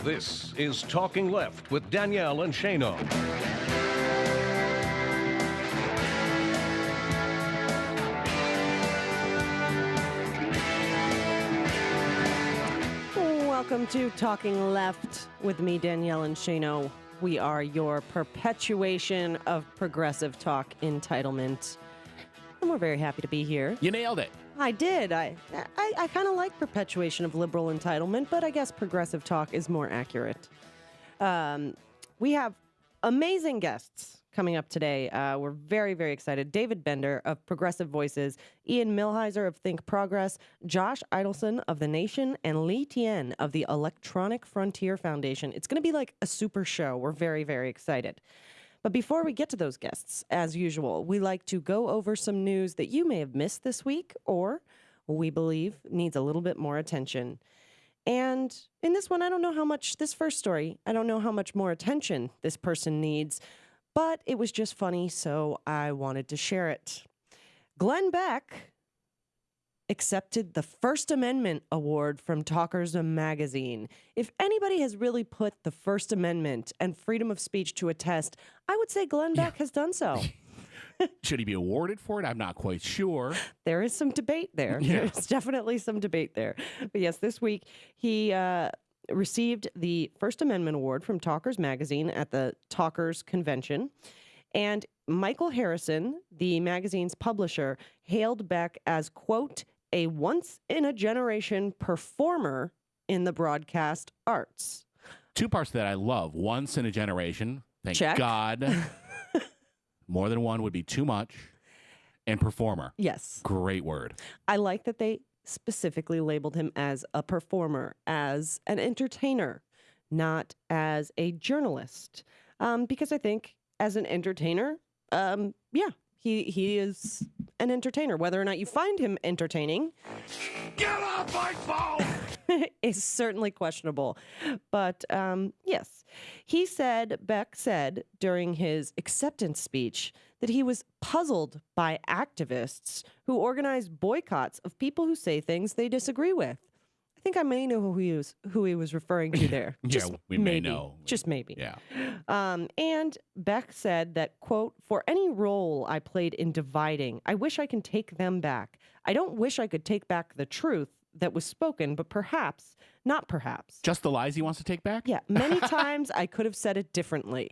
This is Talking Left with Danielle and Shano. Welcome to Talking Left with me, Danielle and Shano. We are your perpetuation of progressive talk entitlement. And we're very happy to be here. You nailed it. I did. I kind of like perpetuation of liberal entitlement, but I guess progressive talk is more accurate. We have amazing guests coming up today. We're very, very excited. David Bender of Progressive Voices, Ian Millhiser of Think Progress, Josh Idelson of The Nation, and Lee Tien of the Electronic Frontier Foundation. It's going to be like a super show. We're very, very excited. But before we get to those guests, as usual, we like to go over some news that you may have missed this week or we believe needs a little bit more attention. And in this one, I don't know how much, this first story, I don't know how much more attention this person needs, but it was just funny, so I wanted to share it. Glenn Beck accepted the First Amendment Award from Talkers Magazine. If anybody has really put the First Amendment and freedom of speech to a test, I would say Glenn Beck has done so. Should he be awarded for it? I'm not quite sure. There is some debate there. Yeah. There's definitely some debate there. But yes, this week he received the First Amendment Award from Talkers Magazine at the Talkers Convention. And Michael Harrison, the magazine's publisher, hailed Beck as, quote, a once-in-a-generation performer in the broadcast arts. Two parts that I love. Once in a generation. Thank Check. God. More than one would be too much. And performer. Yes. Great word. I like that they specifically labeled him as a performer, as an entertainer, not as a journalist. Because I think as an entertainer, he is an entertainer. Whether or not you find him entertaining, Get off my phone! is certainly questionable. But yes, Beck said during his acceptance speech that he was puzzled by activists who organize boycotts of people who say things they disagree with. I think I may know who he was referring to there. Yeah, we may know. Just maybe. Yeah. And Beck said that, quote, for any role I played in dividing, I wish I can take them back. I don't wish I could take back the truth that was spoken, but perhaps, not perhaps. Just the lies he wants to take back? Yeah, many times I could have said it differently.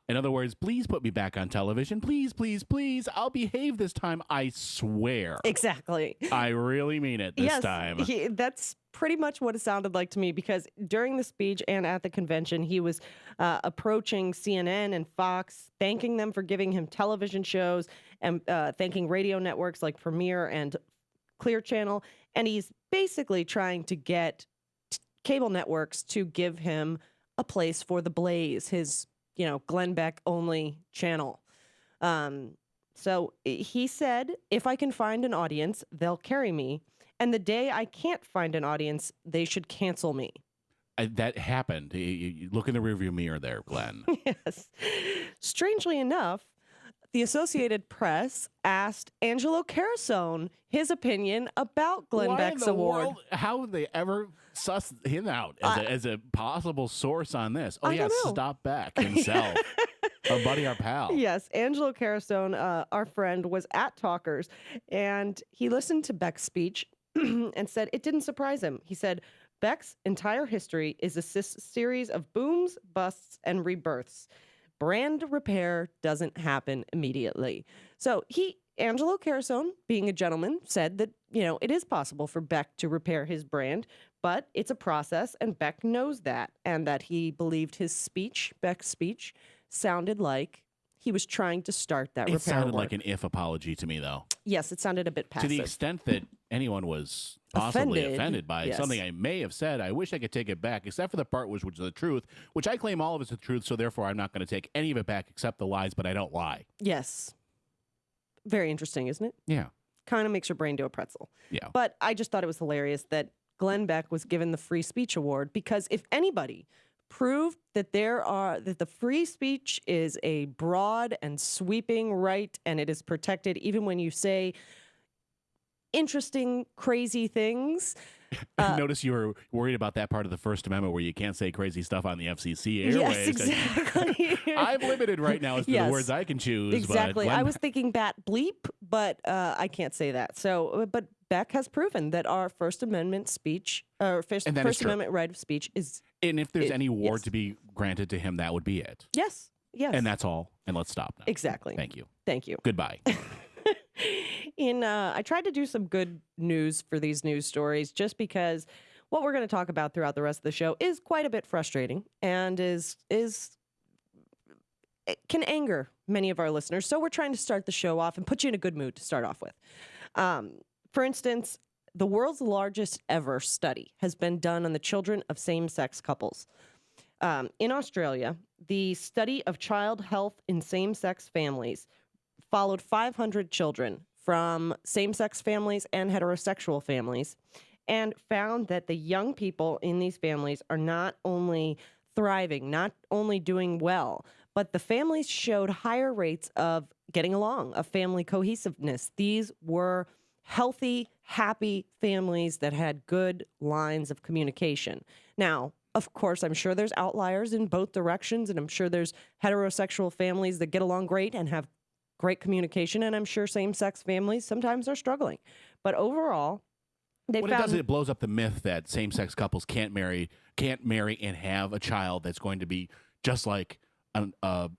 In other words, please put me back on television. Please, please, please. I'll behave this time. I swear. Exactly. I really mean it this time. That's pretty much what it sounded like to me, because during the speech and at the convention, he was approaching CNN and Fox, thanking them for giving him television shows and thanking radio networks like Premiere and Clear Channel. And he's basically trying to get cable networks to give him a place for the Blaze, his Glenn Beck only channel. So he said, if I can find an audience, they'll carry me. And the day I can't find an audience, they should cancel me. That happened. You look in the rearview mirror there, Glenn. Yes. Strangely enough, the Associated Press asked Angelo Carasone his opinion about Glenn Beck's award. World, how would they ever suss him out as a possible source on this? Oh, yeah, Stop Beck himself. Our buddy, our pal. Yes, Angelo Carasone, our friend, was at Talkers, and he listened to Beck's speech and said it didn't surprise him. He said, Beck's entire history is a series of booms, busts, and rebirths. Brand repair doesn't happen immediately. So Angelo Carasone, being a gentleman, said that, it is possible for Beck to repair his brand, but it's a process, and Beck knows that, and that he believed Beck's speech, sounded like he was trying to start that repair work. It sounded like an if apology to me, though. Yes, it sounded a bit passive. To the extent that anyone was possibly offended by something I may have said, I wish I could take it back, except for the part which was the truth, which I claim all of it's the truth, so therefore I'm not going to take any of it back except the lies, but I don't lie. Yes. Very interesting, isn't it? Yeah. Kind of makes your brain do a pretzel. Yeah. But I just thought it was hilarious that Glenn Beck was given the Free Speech Award, because if anybody proved that that the free speech is a broad and sweeping right, and it is protected even when you say interesting, crazy things, Notice you were worried about that part of the First Amendment where you can't say crazy stuff on the FCC airwaves. Yes, exactly. I'm limited right now as to the words I can choose. Exactly. I was thinking bat bleep, but I can't say that. So, but Beck has proven that our First Amendment speech, or First Amendment right of speech is. And if there's any award to be granted to him, that would be it. Yes. Yes. And that's all. And let's stop now. Exactly. Thank you. Thank you. Goodbye. I tried to do some good news for these news stories just because what we're going to talk about throughout the rest of the show is quite a bit frustrating and it can anger many of our listeners. So we're trying to start the show off and put you in a good mood to start off with. For instance, the world's largest ever study has been done on the children of same-sex couples. In Australia, the study of child health in same-sex families followed 500 children from same-sex families and heterosexual families and found that the young people in these families are not only thriving, not only doing well, but the families showed higher rates of getting along, of family cohesiveness. These were healthy, happy families that had good lines of communication. Now, of course, I'm sure there's outliers in both directions, and I'm sure there's heterosexual families that get along great and have great communication, and I'm sure same-sex families sometimes are struggling. But overall, it blows up the myth that same-sex couples can't marry and have a child that's going to be just like a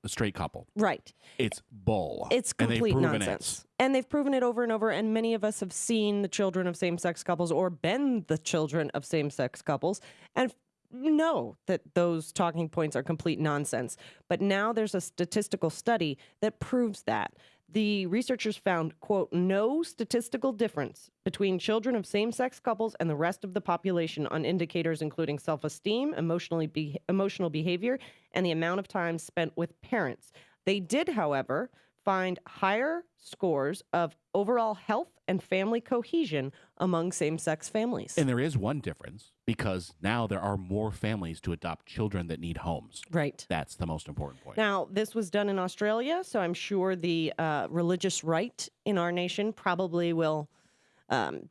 straight couple. Right. It's bull. It's complete nonsense. And they've proven it over and over, and many of us have seen the children of same-sex couples or been the children of same-sex couples and know that those talking points are complete nonsense. But now there's a statistical study that proves that. The researchers found, quote, no statistical difference between children of same-sex couples and the rest of the population on indicators including self-esteem, emotional behavior, and the amount of time spent with parents. They did, however, find higher scores of overall health and family cohesion among same-sex families. And there is one difference because now there are more families to adopt children that need homes. Right. That's the most important point. Now, this was done in Australia, so I'm sure the religious right in our nation probably will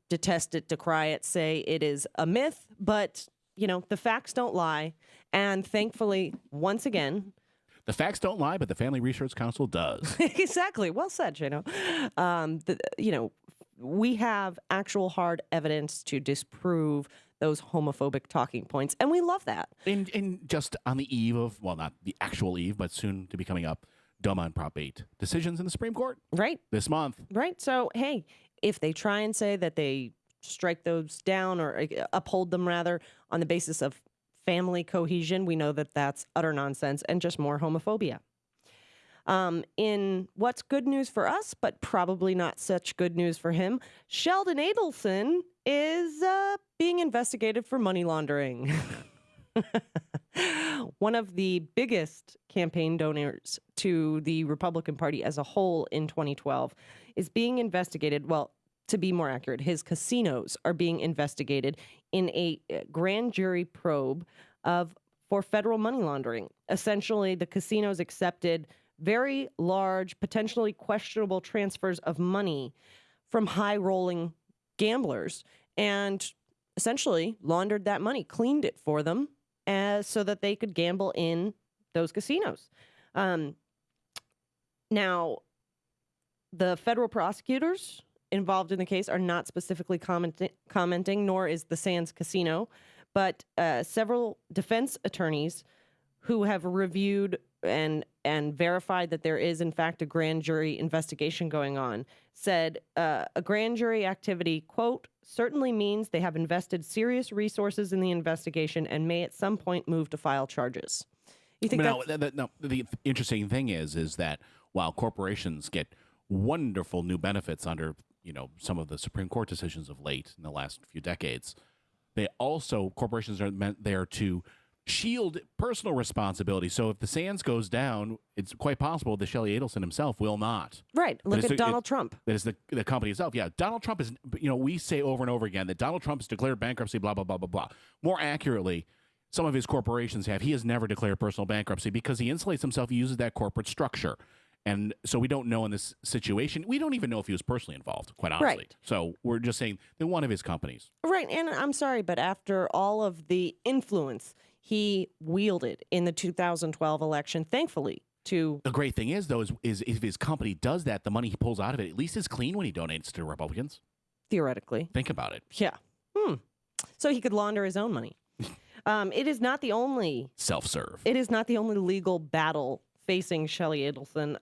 detest it, decry it, say it is a myth, but, you know, the facts don't lie. And thankfully, once again, the facts don't lie, but the Family Research Council does. Exactly. Well said, Shano. We have actual hard evidence to disprove those homophobic talking points, and we love that. And just on the eve of, well, not the actual eve, but soon to be coming up, Duma and Prop 8 decisions in the Supreme Court. Right. This month. Right. So, hey, if they try and say that they strike those down or uphold them, rather, on the basis of family cohesion, we know that that's utter nonsense and just more homophobia. In what's good news for us, but probably not such good news for him, Sheldon Adelson is being investigated for money laundering. One of the biggest campaign donors to the Republican Party as a whole in 2012 is being investigated. Well, to be more accurate, his casinos are being investigated in a grand jury probe for federal money laundering. Essentially, the casinos accepted very large, potentially questionable transfers of money from high-rolling gamblers and essentially laundered that money, cleaned it for them so that they could gamble in those casinos. Now, the federal prosecutors involved in the case are not specifically commenting, nor is the Sands Casino, but several defense attorneys who have reviewed and verified that there is, in fact, a grand jury investigation going on, said a grand jury activity, quote, certainly means they have invested serious resources in the investigation and may at some point move to file charges. You think the interesting thing is that while corporations get wonderful new benefits under, you know, some of the Supreme Court decisions of late in the last few decades, corporations are meant there to shield personal responsibility. So if the Sands goes down, it's quite possible that Shelley Adelson himself will not. Right. Look at Donald Trump. That is the company itself. Yeah, Donald Trump is, you know, we say over and over again that Donald Trump has declared bankruptcy, blah, blah, blah, blah, blah. More accurately, some of his corporations have. He has never declared personal bankruptcy because he insulates himself. He uses that corporate structure. And so we don't know in this situation. We don't even know if he was personally involved, quite honestly. Right. So we're just saying that one of his companies. Right. And I'm sorry, but after all of the influence he wielded in the 2012 election, thankfully, to... The great thing is, though, is if his company does that, the money he pulls out of it at least is clean when he donates to Republicans. Theoretically. Think about it. Yeah. So he could launder his own money. It is not the only... Self-serve. It is not the only legal battle facing Shelley Adelson,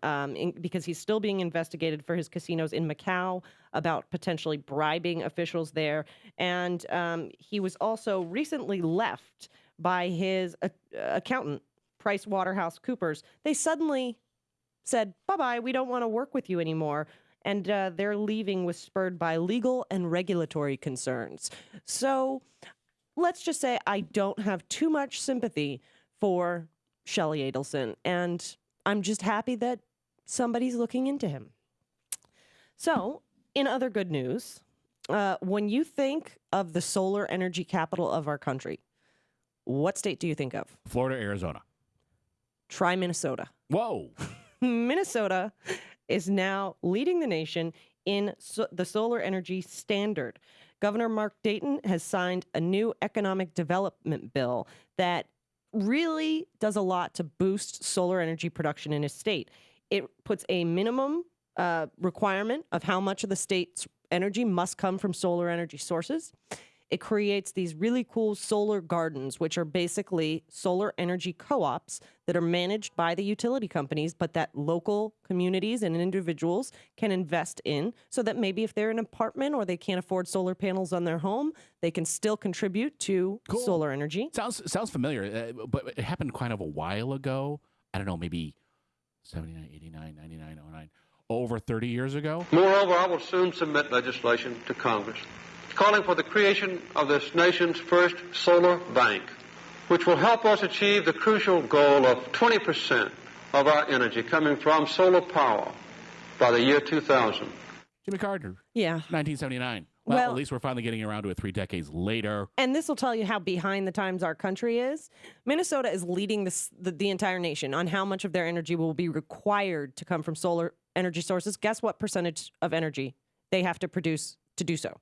because he's still being investigated for his casinos in Macau, about potentially bribing officials there. And he was also recently left by his accountant, PricewaterhouseCoopers. They suddenly said, bye-bye, we don't want to work with you anymore. And their leaving was spurred by legal and regulatory concerns. So let's just say I don't have too much sympathy for Shelley Adelson, and I'm just happy that somebody's looking into him. So, in other good news, when you think of the solar energy capital of our country, what state do you think of? Florida, Arizona. Try Minnesota. Whoa. Minnesota is now leading the nation in the solar energy standard. Governor Mark Dayton has signed a new economic development bill that really does a lot to boost solar energy production in his state. It puts a minimum requirement of how much of the state's energy must come from solar energy sources. It creates these really cool solar gardens, which are basically solar energy co-ops that are managed by the utility companies, but that local communities and individuals can invest in, so that maybe if they're in an apartment or they can't afford solar panels on their home, they can still contribute to solar energy. Sounds familiar, but it happened kind of a while ago. I don't know, maybe 79, 89, 99, 09, over 30 years ago. Moreover, I will soon submit legislation to Congress calling for the creation of this nation's first solar bank, which will help us achieve the crucial goal of 20% of our energy coming from solar power by the year 2000. Jimmy Carter. Yeah. 1979. Well, at least we're finally getting around to it 3 decades later. And this will tell you how behind the times our country is. Minnesota is leading the entire nation on how much of their energy will be required to come from solar energy sources. Guess what percentage of energy they have to produce to do so?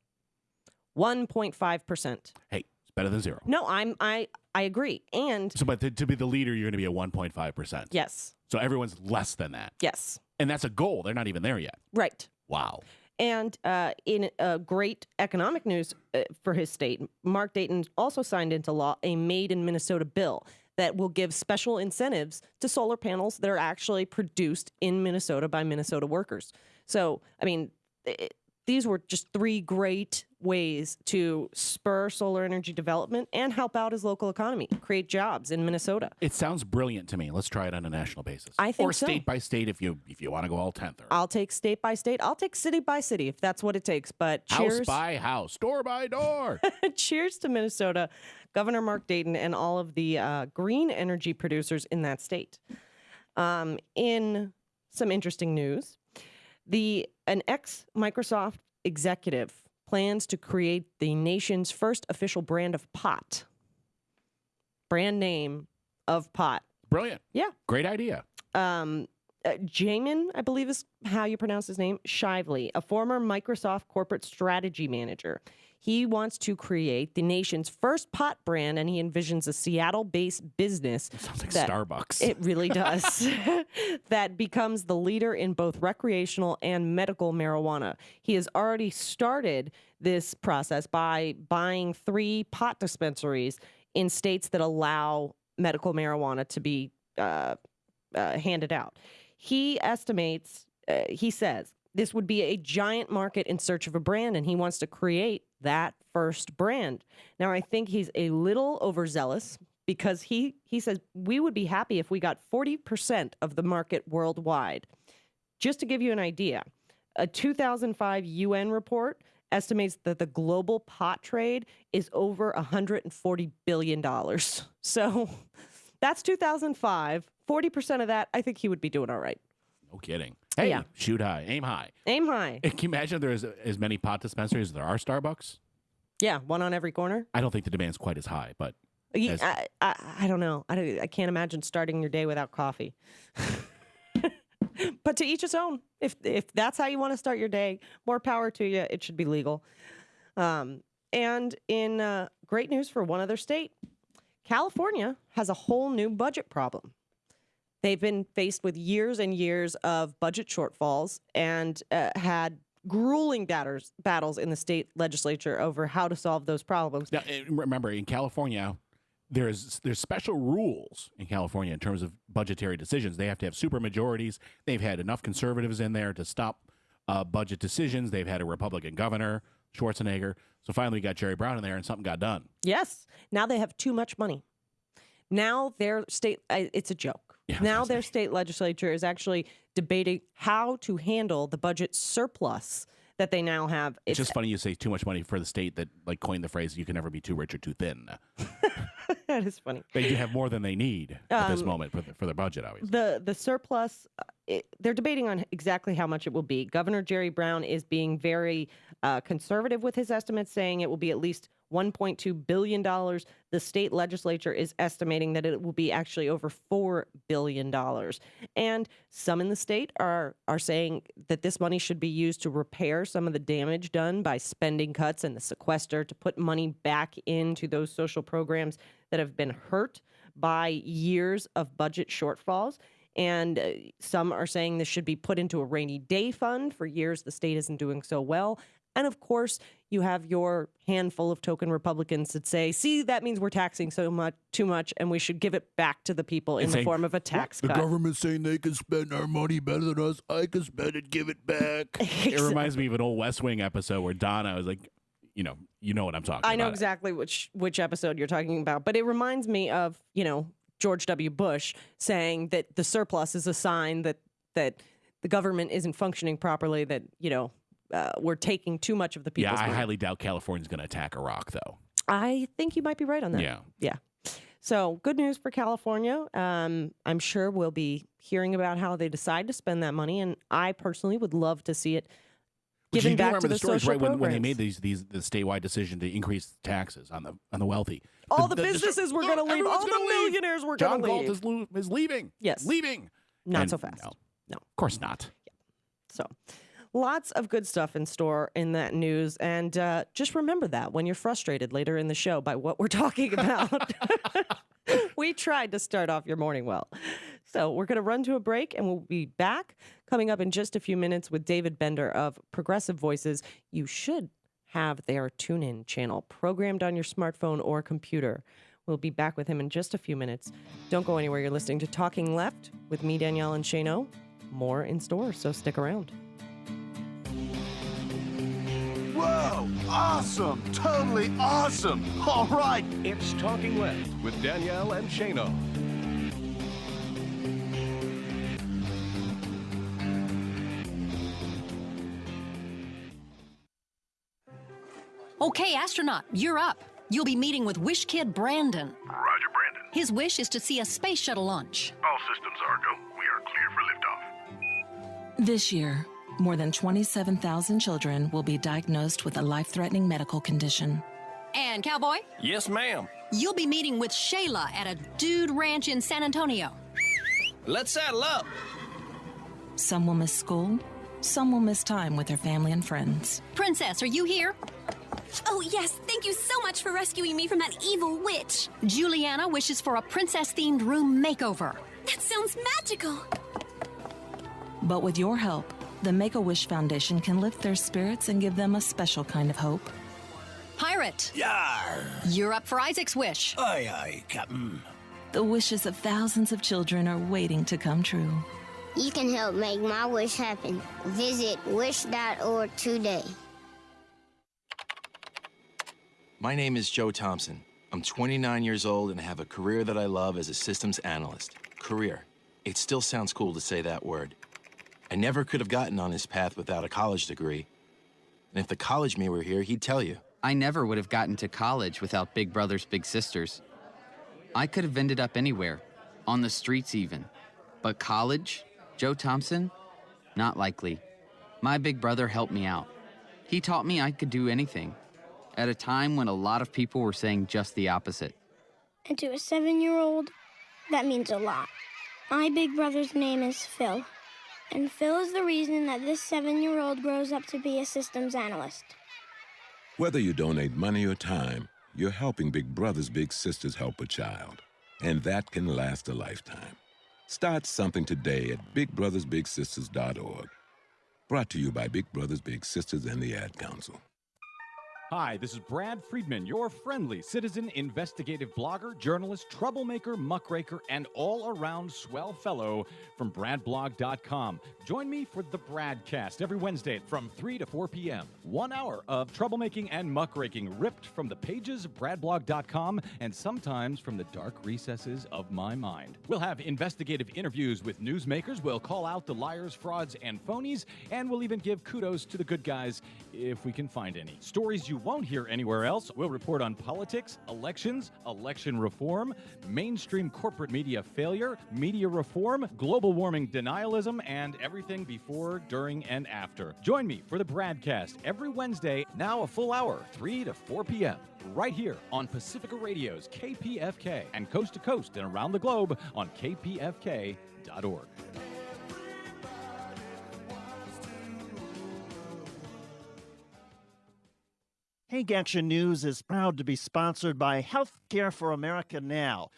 1.5%. Hey, it's better than zero. No, I agree. And so, but to be the leader, you're going to be at 1.5%. Yes. So everyone's less than that. Yes. And that's a goal. They're not even there yet. Right. Wow. And in great economic news for his state, Mark Dayton also signed into law a Made in Minnesota bill that will give special incentives to solar panels that are actually produced in Minnesota by Minnesota workers. So, I mean, these were just 3 great ways to spur solar energy development and help out his local economy, create jobs in Minnesota. It sounds brilliant to me. Let's try it on a national basis. I think or so. State by state if you want to go all 10th. I'll take state by state. I'll take city by city if that's what it takes. But cheers. House by house, door by door. Cheers to Minnesota, Governor Mark Dayton, and all of the green energy producers in that state. In some interesting news, an ex-Microsoft executive plans to create the nation's first official brand of pot. Brand name of pot. Brilliant. Yeah. Great idea. Jamin, I believe is how you pronounce his name, Shively, a former Microsoft corporate strategy manager. He wants to create the nation's first pot brand, and he envisions a Seattle-based business. It sounds like Starbucks. It really does. That becomes the leader in both recreational and medical marijuana. He has already started this process by buying 3 pot dispensaries in states that allow medical marijuana to be handed out. He estimates, he says, this would be a giant market in search of a brand, and he wants to create that first brand. Now, I think he's a little overzealous because he says we would be happy if we got 40% of the market worldwide. Just to give you an idea, a 2005 UN report estimates that the global pot trade is over $140 billion. So that's 2005. 40% of that, I think he would be doing all right. No kidding. Hey, yeah. Shoot high, aim high. Aim high. Can you imagine if there's as many pot dispensaries as there are Starbucks? Yeah, one on every corner. I don't think the demand's quite as high, but... I don't know. I can't imagine starting your day without coffee. But to each his own. If that's how you want to start your day, more power to you. It should be legal. And in great news for one other state, California has a whole new budget problem. They've been faced with years and years of budget shortfalls and had grueling battles in the state legislature over how to solve those problems. Now, remember, in California, there's special rules in California in terms of budgetary decisions. They have to have supermajorities. They've had enough conservatives in there to stop budget decisions. They've had a Republican governor, Schwarzenegger. So finally we got Jerry Brown in there and something got done. Yes. Now they have too much money. Now their state, it's a joke. Yeah, now their state legislature is actually debating how to handle the budget surplus that they now have. It's just funny you say too much money for the state that coined the phrase, you can never be too rich or too thin. That is funny. They do have more than they need at this moment for their budget, obviously. The surplus, they're debating on exactly how much it will be. Governor Jerry Brown is being very conservative with his estimates, saying it will be at least $1.2 billion. The state legislature is estimating that it will be actually over $4 billion. And some in the state are saying that this money should be used to repair some of the damage done by spending cuts and the sequester, to put money back into those social programs that have been hurt by years of budget shortfalls. And some are saying this should be put into a rainy day fund. For years, the state isn't doing so well. And of course, you have your handful of token Republicans that say, see, that means we're taxing too much, and we should give it back to the people in the form of a tax cut. The government's saying they can spend our money better than us. I can spend it, give it back. Exactly. It reminds me of an old West Wing episode where Donna was like, you know what I'm talking about. I know exactly which episode you're talking about, but it reminds me of, George W. Bush saying that the surplus is a sign that the government isn't functioning properly, that, we're taking too much of the people's money. I highly doubt California's going to attack Iraq, though. I think you might be right on that. Yeah. So good news for California. I'm sure we'll be hearing about how they decide to spend that money, and I personally would love to see it given back to the social programs. When they made the statewide decision to increase taxes on the wealthy. All the businesses were going to leave. All the millionaires were going to leave. John Galt is leaving. Yes. Leaving. Not so fast. No. Of course not. Yeah. So lots of good stuff in store in that news. And just remember that when you're frustrated later in the show by what we're talking about. We tried to start off your morning well. So we're going to run to a break, and we'll be back coming up in just a few minutes with David Bender of Progressive Voices. You should have their TuneIn channel programmed on your smartphone or computer. We'll be back with him in just a few minutes. Don't go anywhere. You're listening to Talking Left with me, Danielle and Shano. More in store, so stick around. Whoa! Awesome! Totally awesome! All right! It's Talking Left with Danielle and Shano. Okay, astronaut, you're up. You'll be meeting with Wish Kid Brandon. Roger, Brandon. His wish is to see a space shuttle launch. All systems are go. We are clear for liftoff. This year, more than 27,000 children will be diagnosed with a life-threatening medical condition. And Cowboy? Yes, ma'am. You'll be meeting with Shayla at a dude ranch in San Antonio. Let's saddle up. Some will miss school. Some will miss time with their family and friends. Princess, are you here? Oh, yes. Thank you so much for rescuing me from that evil witch. Juliana wishes for a princess-themed room makeover. That sounds magical. But with your help, the Make-A-Wish Foundation can lift their spirits and give them a special kind of hope. Pirate. Yar. You're up for Isaac's wish. Aye, aye, Captain. The wishes of thousands of children are waiting to come true. You can help make my wish happen. Visit wish.org today. My name is Joe Thompson. I'm 29 years old and have a career that I love as a systems analyst. Career. It still sounds cool to say that word. I never could have gotten on his path without a college degree. And if the college me were here, he'd tell you. I never would have gotten to college without big brothers, big sisters. I could have ended up anywhere, on the streets even. But college? Joe Thompson? Not likely. My big brother helped me out. He taught me I could do anything, at a time when a lot of people were saying just the opposite. And to a 7-year-old, that means a lot. My big brother's name is Phil. And Phil is the reason that this 7-year-old grows up to be a systems analyst. Whether you donate money or time, you're helping Big Brothers Big Sisters help a child. And that can last a lifetime. Start something today at bigbrothersbigsisters.org. Brought to you by Big Brothers Big Sisters and the Ad Council. Hi, this is Brad Friedman, your friendly citizen investigative blogger, journalist, troublemaker, muckraker, and all-around swell fellow from bradblog.com. Join me for the Bradcast every Wednesday from 3 to 4 p.m. 1 hour of troublemaking and muckraking ripped from the pages of bradblog.com and sometimes from the dark recesses of my mind. We'll have investigative interviews with newsmakers, we'll call out the liars, frauds, and phonies, and we'll even give kudos to the good guys if we can find any. Stories you won't hear anywhere else. We'll report on politics, elections, election reform, mainstream corporate media failure, media reform, global warming denialism, and everything before, during, and after. Join me for the Bradcast every Wednesday, now a full hour, 3 to 4 p.m., right here on Pacifica Radio's KPFK, and coast to coast and around the globe on kpfk.org. Hank Action News is proud to be sponsored by Healthcare for America Now.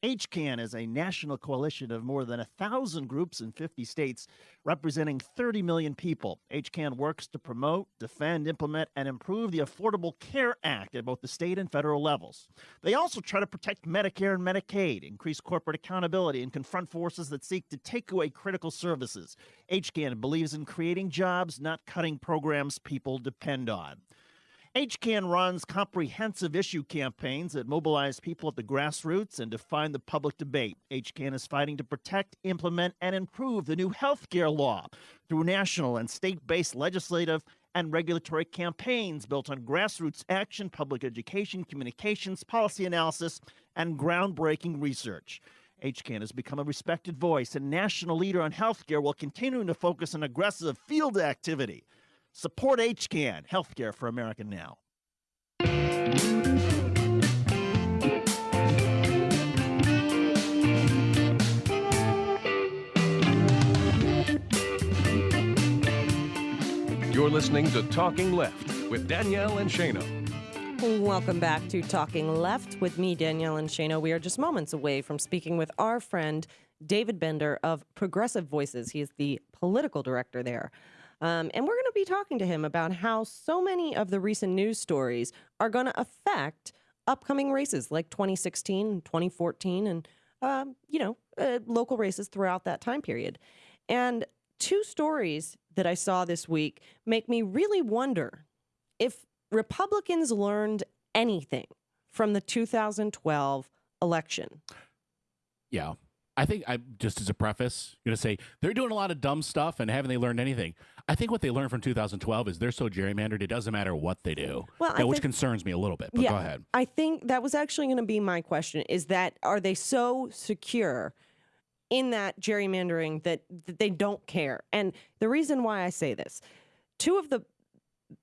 HCAN is a national coalition of more than 1,000 groups in 50 states, representing 30 million people. HCAN works to promote, defend, implement, and improve the Affordable Care Act at both the state and federal levels. They also try to protect Medicare and Medicaid, increase corporate accountability, and confront forces that seek to take away critical services. HCAN believes in creating jobs, not cutting programs people depend on. HCAN runs comprehensive issue campaigns that mobilize people at the grassroots and define the public debate. HCAN is fighting to protect, implement, and improve the new health care law through national and state-based legislative and regulatory campaigns built on grassroots action, public education, communications, policy analysis, and groundbreaking research. HCAN has become a respected voice and national leader on health care while continuing to focus on aggressive field activity. Support HCAN, Healthcare for America Now. You're listening to Talking Left with Danielle and Shano. Welcome back to Talking Left with me, Danielle and Shano. We are just moments away from speaking with our friend David Bender of Progressive Voices. He is the political director there. And we're going to be talking to him about how so many of the recent news stories are going to affect upcoming races like 2016 and 2014 and, local races throughout that time period. And two stories that I saw this week make me really wonder if Republicans learned anything from the 2012 election. Yeah. I think just as a preface, going to say they're doing a lot of dumb stuff and haven't they learned anything? I think what they learned from 2012 is they're so gerrymandered, it doesn't matter what they do, which concerns me a little bit, but go ahead. I think that was actually going to be my question, is that are they so secure in that gerrymandering that they don't care? And the reason why I say this, two of the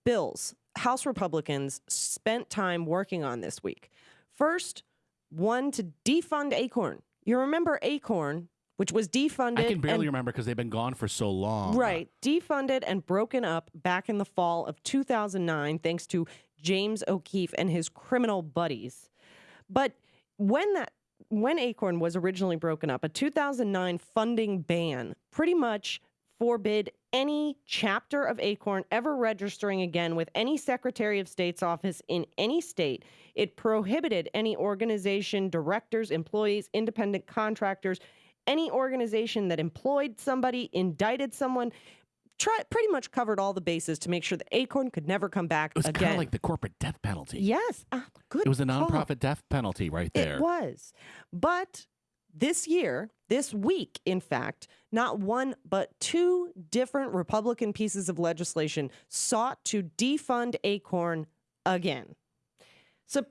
bills House Republicans spent time working on this week. First, one to defund ACORN. You remember ACORN, which was defunded. I can barely remember because they've been gone for so long. Right. Defunded and broken up back in the fall of 2009, thanks to James O'Keefe and his criminal buddies. But when ACORN was originally broken up, a 2009 funding ban pretty much forbid any chapter of ACORN ever registering again with any Secretary of State's office in any state. It prohibited any organization, directors, employees, independent contractors, any organization that employed somebody, indicted someone, pretty much covered all the bases to make sure that ACORN could never come back again. It was kind of like the corporate death penalty. Yes. Good. It was a nonprofit death penalty right there. It was. But this week, in fact, not one but two different Republican pieces of legislation sought to defund ACORN again. So,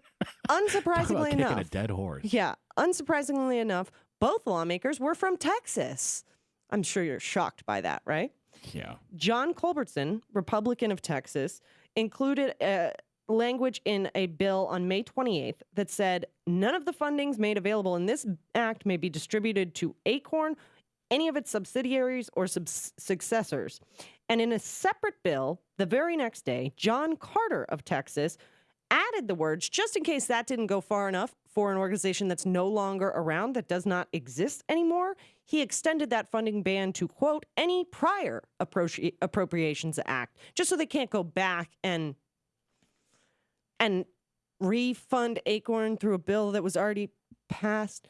unsurprisingly enough, kicking a dead horse. Yeah, unsurprisingly enough, both lawmakers were from Texas. I'm sure you're shocked by that, right? Yeah. John Culbertson, Republican of Texas, included language in a bill on May 28th that said none of the fundings made available in this act may be distributed to ACORN any of its subsidiaries or successors. And in a separate bill, the very next day, John Carter of Texas added the words, just in case that didn't go far enough for an organization that's no longer around, that does not exist anymore. He extended that funding ban to, quote, any prior Appropriations Act, just so they can't go back and refund Acorn through a bill that was already passed.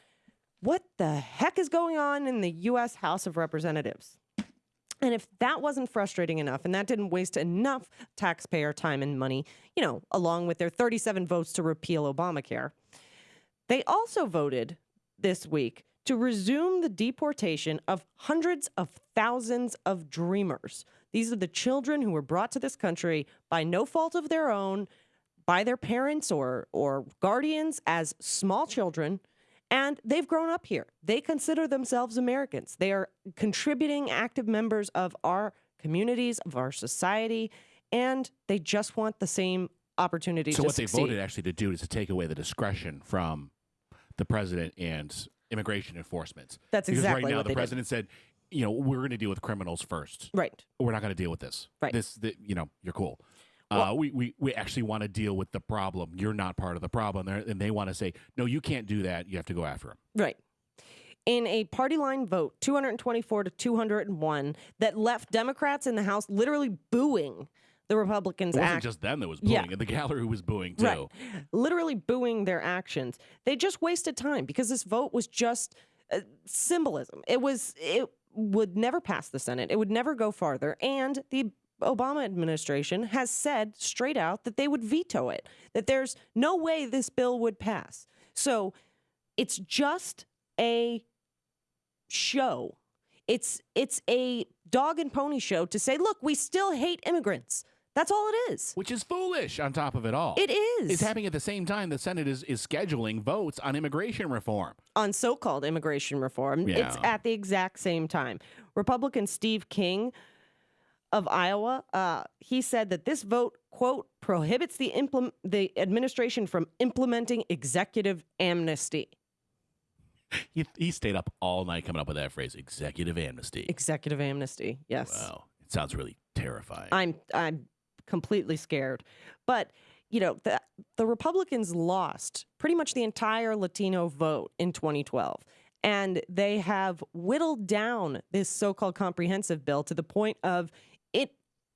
What the heck is going on in the U.S. House of Representatives? And if that wasn't frustrating enough, and that didn't waste enough taxpayer time and money, along with their 37 votes to repeal Obamacare, they also voted this week to resume the deportation of hundreds of thousands of dreamers. These are the children who were brought to this country by no fault of their own, by their parents or guardians as small children, and they've grown up here. They consider themselves Americans. They are contributing active members of our communities, of our society, and they just want the same opportunity to succeed. So what they voted actually to do is to take away the discretion from the president and immigration enforcement. That's because exactly right now what the they president said, we're going to deal with criminals first. Right. We're not going to deal with this. Right. You're cool. Well, we actually want to deal with the problem. You're not part of the problem. And they want to say, no, you can't do that. You have to go after him. Right. In a party line vote, 224 to 201, that left Democrats in the House literally booing the Republicans' It wasn't just them that was booing. The gallery was booing, too. Right. Literally booing their actions. They just wasted time because this vote was just symbolism. It would never pass the Senate. It would never go farther. And the Obama administration has said straight out that they would veto it, that there's no way this bill would pass. So it's just a show. It's a dog and pony show to say, look, we still hate immigrants. That's all it is. Which is foolish on top of it all. It is. It's happening at the same time the Senate is scheduling votes on immigration reform. On so-called immigration reform. Yeah. It's at the exact same time. Republican Steve King of Iowa, he said that this vote, quote, prohibits the administration from implementing executive amnesty. He stayed up all night coming up with that phrase, executive amnesty. Executive amnesty, yes. Wow. It sounds really terrifying. I'm completely scared. But, the Republicans lost pretty much the entire Latino vote in 2012. And they have whittled down this so-called comprehensive bill to the point of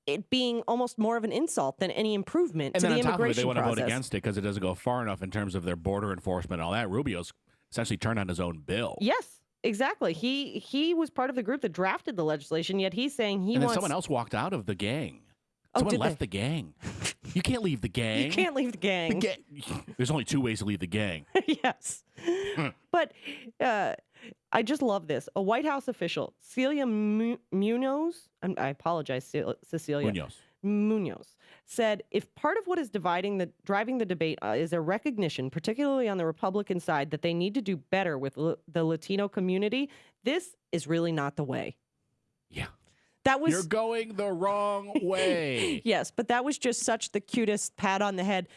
it being almost more of an insult than any improvement to the immigration process. And then on top of it, they want to vote against it because it doesn't go far enough in terms of their border enforcement and all that. Rubio's essentially turned on his own bill. Yes, exactly. He was part of the group that drafted the legislation, yet he's saying he wants... And then someone else walked out of the gang. Someone left the gang. You can't leave the gang. You can't leave the gang. There's only two ways to leave the gang. Yes. But I just love this. A White House official, Celia Munoz, I apologize, Cecilia. Munoz, said if part of what is driving the debate is a recognition, particularly on the Republican side, that they need to do better with the Latino community, this is really not the way. Yeah. You're going the wrong way. Yes, but that was just such the cutest pat on the head.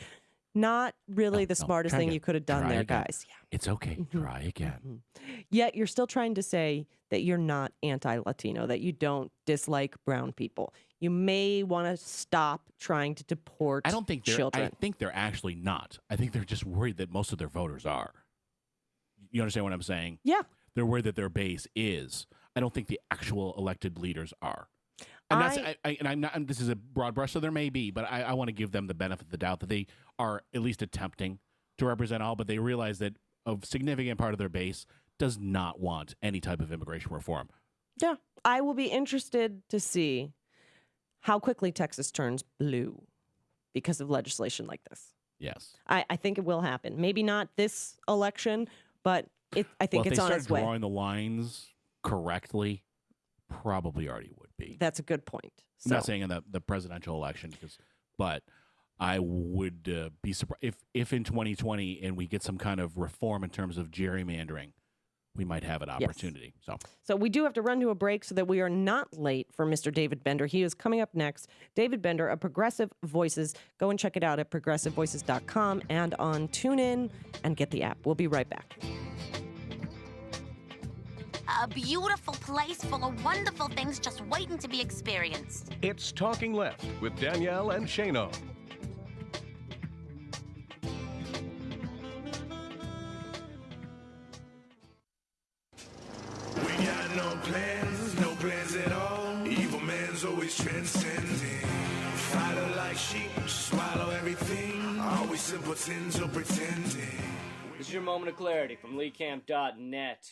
Not really the smartest thing you could have done there, guys. Yeah. It's okay. Try again. Yet you're still trying to say that you're not anti-Latino, that you don't dislike brown people. You may want to stop trying to deport children. I think they're actually not. I think they're just worried that most of their voters are. You understand what I'm saying? Yeah. They're worried that their base is. I don't think the actual elected leaders are. And I'm not. And this is a broad brush, so there may be, but I want to give them the benefit of the doubt that they are at least attempting to represent all, but they realize that a significant part of their base does not want any type of immigration reform. Yeah, I will be interested to see how quickly Texas turns blue because of legislation like this. Yes, I think it will happen. Maybe not this election, but I think it's on its way. If they start drawing the lines correctly, probably already would be. That's a good point. I'm not saying in the presidential election, but I would be surprised if in 2020 and we get some kind of reform in terms of gerrymandering, we might have an opportunity. Yes. So we do have to run to a break so that we are not late for Mr. David Bender. He is coming up next. David Bender of Progressive Voices. Go and check it out at progressivevoices.com and on TuneIn and get the app. We'll be right back. A beautiful place full of wonderful things just waiting to be experienced. It's Talking Left with Danielle and Shano. We got no plans at all. Evil man's always transcending. Fighter like sheep, swallow everything. Always simpletons or pretending. This is your moment of clarity from LeeCamp.net.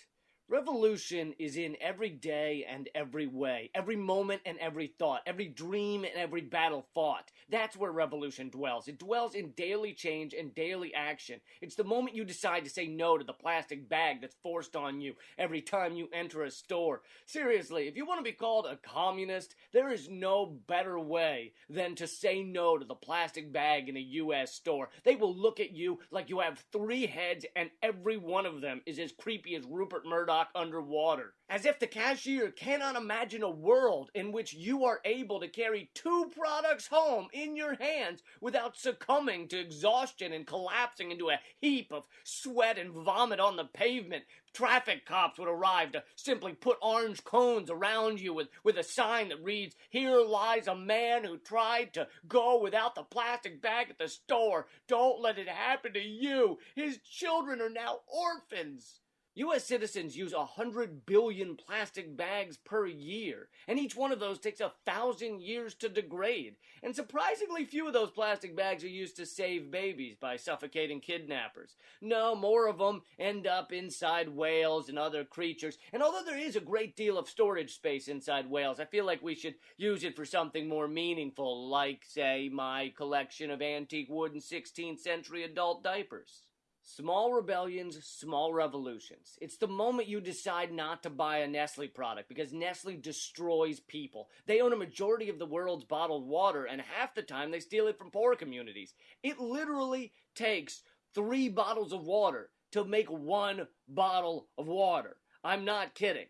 Revolution is in every day and every way, every moment and every thought, every dream and every battle fought. That's where revolution dwells. It dwells in daily change and daily action. It's the moment you decide to say no to the plastic bag that's forced on you every time you enter a store. Seriously, if you want to be called a communist, there is no better way than to say no to the plastic bag in a U.S. store. They will look at you like you have 3 heads and every one of them is as creepy as Rupert Murdoch underwater. As if the cashier cannot imagine a world in which you are able to carry 2 products home in your hands without succumbing to exhaustion and collapsing into a heap of sweat and vomit on the pavement. Traffic cops would arrive to simply put orange cones around you with a sign that reads, "Here lies a man who tried to go without the plastic bag at the store. Don't let it happen to you. His children are now orphans." U.S. citizens use 100 billion plastic bags per year, and each one of those takes 1,000 years to degrade. And surprisingly few of those plastic bags are used to save babies by suffocating kidnappers. No, more of them end up inside whales and other creatures. And although there is a great deal of storage space inside whales, I feel like we should use it for something more meaningful, like, say, my collection of antique wooden 16th century adult diapers. Small rebellions, small revolutions. It's the moment you decide not to buy a Nestle product because Nestle destroys people. They own a majority of the world's bottled water, and half the time they steal it from poor communities. It literally takes 3 bottles of water to make 1 bottle of water. I'm not kidding.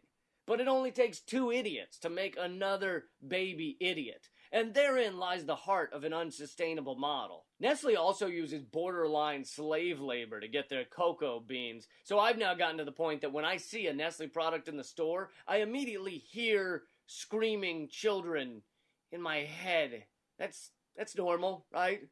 But it only takes 2 idiots to make another baby idiot. And therein lies the heart of an unsustainable model. Nestle also uses borderline slave labor to get their cocoa beans. So I've now gotten to the point that when I see a Nestle product in the store, I immediately hear screaming children in my head. That's normal, right?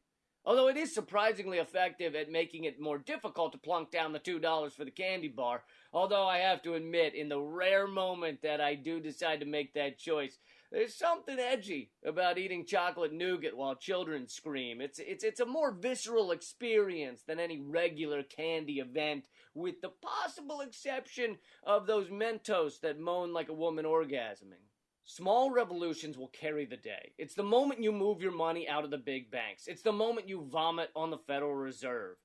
Although it is surprisingly effective at making it more difficult to plunk down the $2 for the candy bar. Although I have to admit, in the rare moment that I do decide to make that choice, there's something edgy about eating chocolate nougat while children scream. It's a more visceral experience than any regular candy event, with the possible exception of those Mentos that moan like a woman orgasming. Small revolutions will carry the day. It's the moment you move your money out of the big banks. It's the moment you vomit on the Federal Reserve.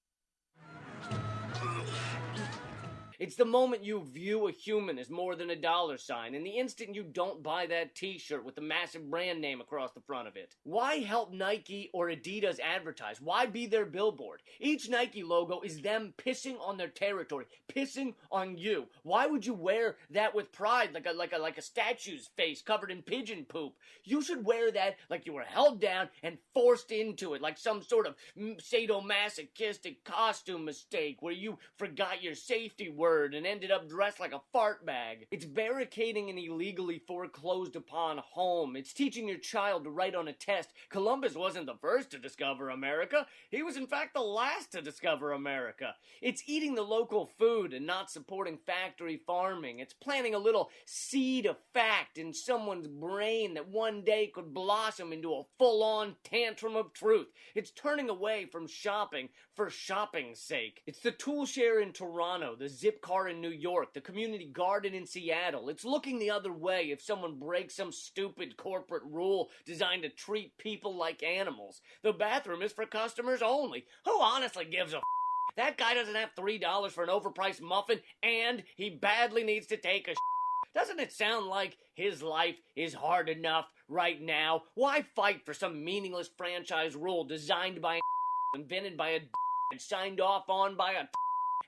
It's the moment you view a human as more than a $sign, and the instant you don't buy that t-shirt with the massive brand name across the front of it. Why help Nike or Adidas advertise? Why be their billboard? Each Nike logo is them pissing on their territory, pissing on you. Why would you wear that with pride, like a statue's face covered in pigeon poop? You should wear that like you were held down and forced into it, like some sort of sadomasochistic costume mistake where you forgot your safety word and ended up dressed like a fart bag. It's barricading an illegally foreclosed upon home. It's teaching your child to write on a test. Columbus wasn't the first to discover America. He was in fact the last to discover America. It's eating the local food and not supporting factory farming. It's planting a little seed of fact in someone's brain that one day could blossom into a full-on tantrum of truth. It's turning away from shopping for shopping's sake. It's the tool share in Toronto, the zip car in New York, the community garden in Seattle. It's looking the other way if someone breaks some stupid corporate rule designed to treat people like animals. The bathroom is for customers only. Who honestly gives a f***? That guy doesn't have $3 for an overpriced muffin, and he badly needs to take a shit. Doesn't it sound like his life is hard enough right now? Why fight for some meaningless franchise rule designed by a invented by a and signed off on by a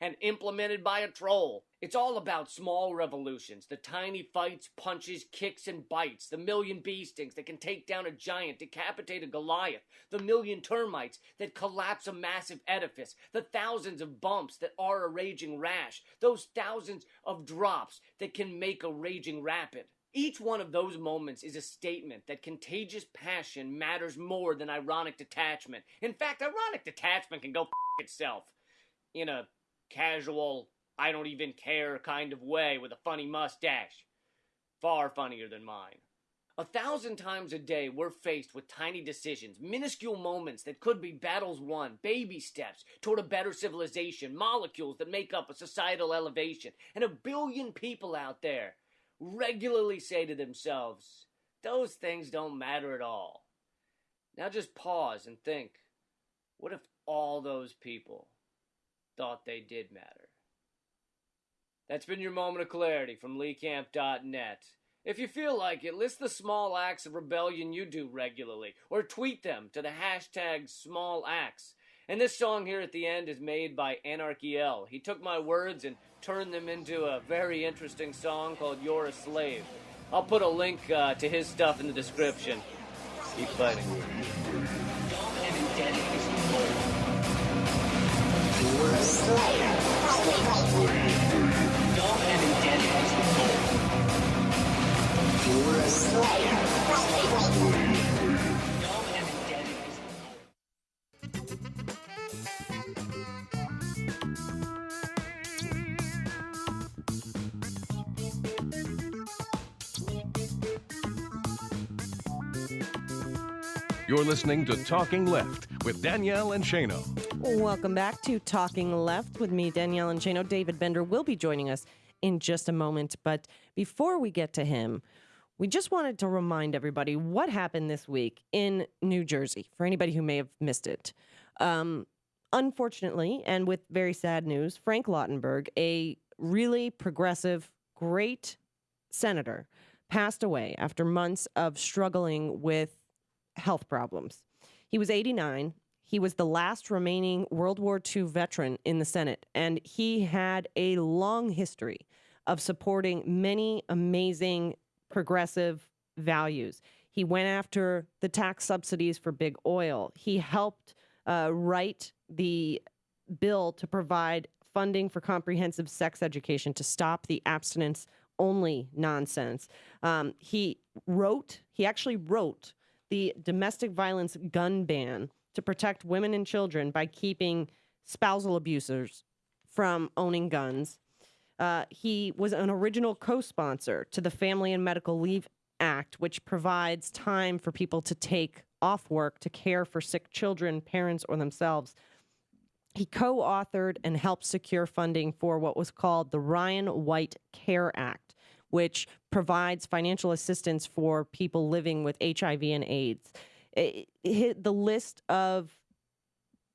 and implemented by a troll. It's all about small revolutions, the tiny fights, punches, kicks, and bites, the million bee stings that can take down a giant, decapitate a Goliath, the million termites that collapse a massive edifice, the thousands of bumps that are a raging rash, those thousands of drops that can make a raging rapid. Each one of those moments is a statement that contagious passion matters more than ironic detachment. In fact, ironic detachment can go f*** itself in a casual, I don't even care kind of way with a funny mustache. Far funnier than mine. 1,000 times a day, we're faced with tiny decisions, minuscule moments that could be battles won, baby steps toward a better civilization, molecules that make up a societal elevation, and 1 billion people out there regularly say to themselves, those things don't matter at all. Now just pause and think, what if all those people thought they did matter? That's been your moment of clarity from LeeCamp.net. If you feel like it, list the small acts of rebellion you do regularly, or tweet them to the hashtag #smallacts. And this song here at the end is made by Anarchy L. He took my words and turned them into a very interesting song called You're a Slave. I'll put a link to his stuff in the description. Keep fighting. You're a slave. You're listening to Talking Left with Danielle and Shano. Welcome back to Talking Left with me, Danielle and Shano. David Bender will be joining us in just a moment. But before we get to him, we just wanted to remind everybody what happened this week in New Jersey, for anybody who may have missed it. Unfortunately, and with very sad news, Frank Lautenberg, a really progressive, great senator, passed away after months of struggling with health problems. He was 89. He was the last remaining World War II veteran in the Senate, and he had a long history of supporting many amazing progressive values. He went after the tax subsidies for big oil. He helped write the bill to provide funding for comprehensive sex education to stop the abstinence-only nonsense. He actually wrote the domestic violence gun ban to protect women and children by keeping spousal abusers from owning guns. He was an original co-sponsor to the Family and Medical Leave Act, which provides time for people to take off work to care for sick children, parents, or themselves. He co-authored and helped secure funding for what was called the Ryan White Care Act, which provides financial assistance for people living with HIV and AIDS. The list of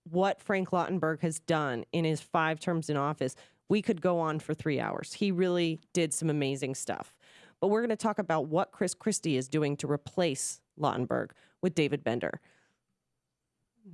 what Frank Lautenberg has done in his 5 terms in office, we could go on for 3 hours. He really did some amazing stuff. But we're going to talk about what Chris Christie is doing to replace Lautenberg with David Bender.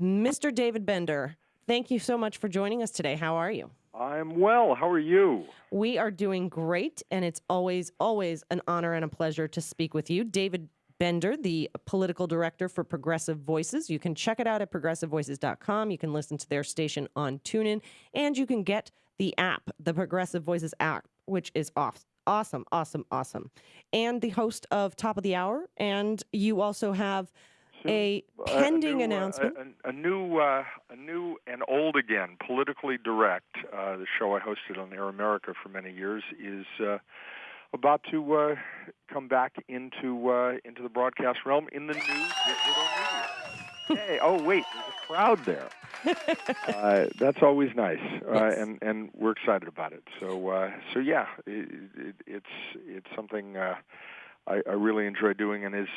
Mr. David Bender, thank you so much for joining us today. How are you? I'm well. How are you? We are doing great, and it's always, always an honor and a pleasure to speak with you. David Bender, the political director for Progressive Voices. You can check it out at progressivevoices.com. You can listen to their station on TuneIn, and you can get the app, the Progressive Voices app, which is awesome. And the host of Top of the Hour, and you also have a pending announcement. A new and old again, politically direct. The show I hosted on Air America for many years is about to come back into the broadcast realm in the new digital media. Hey, oh wait, there's a crowd there. That's always nice, yes. and we're excited about it. So yeah, it's something I really enjoy doing, and as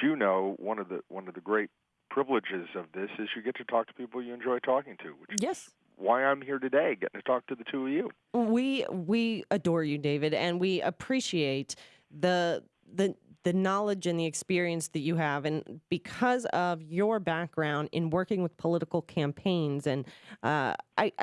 you know, one of the great privileges of this is you get to talk to people you enjoy talking to, which is why I'm here today, getting to talk to the two of you. We adore you, David, and we appreciate the the knowledge and the experience that you have, and because of your background in working with political campaigns, and I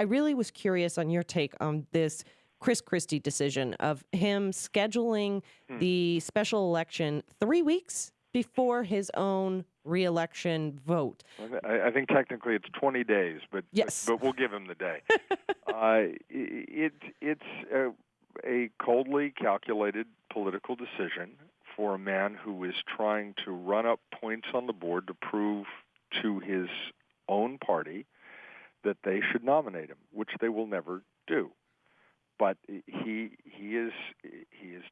really was curious on your take on this Chris Christie decision of him scheduling the special election 3 weeks before his own re-election vote. I think technically it's 20 days, but yes, but we'll give him the day. It's a coldly calculated political decision for a man who is trying to run up points on the board to prove to his own party that they should nominate him, which they will never do. But he is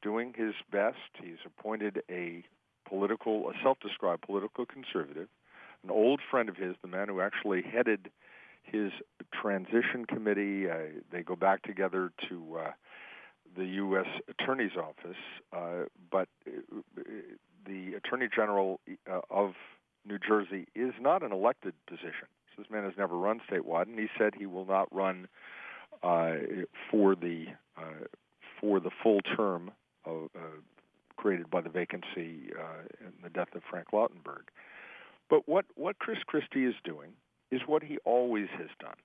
doing his best. He's appointed a self-described political conservative, an old friend of his, the man who actually headed his transition committee. They go back together to the U.S. Attorney's Office, but the Attorney General of New Jersey is not an elected position. So this man has never run statewide, and he said he will not run for the full term created by the vacancy and the death of Frank Lautenberg. But what Chris Christie is doing is what he always has done,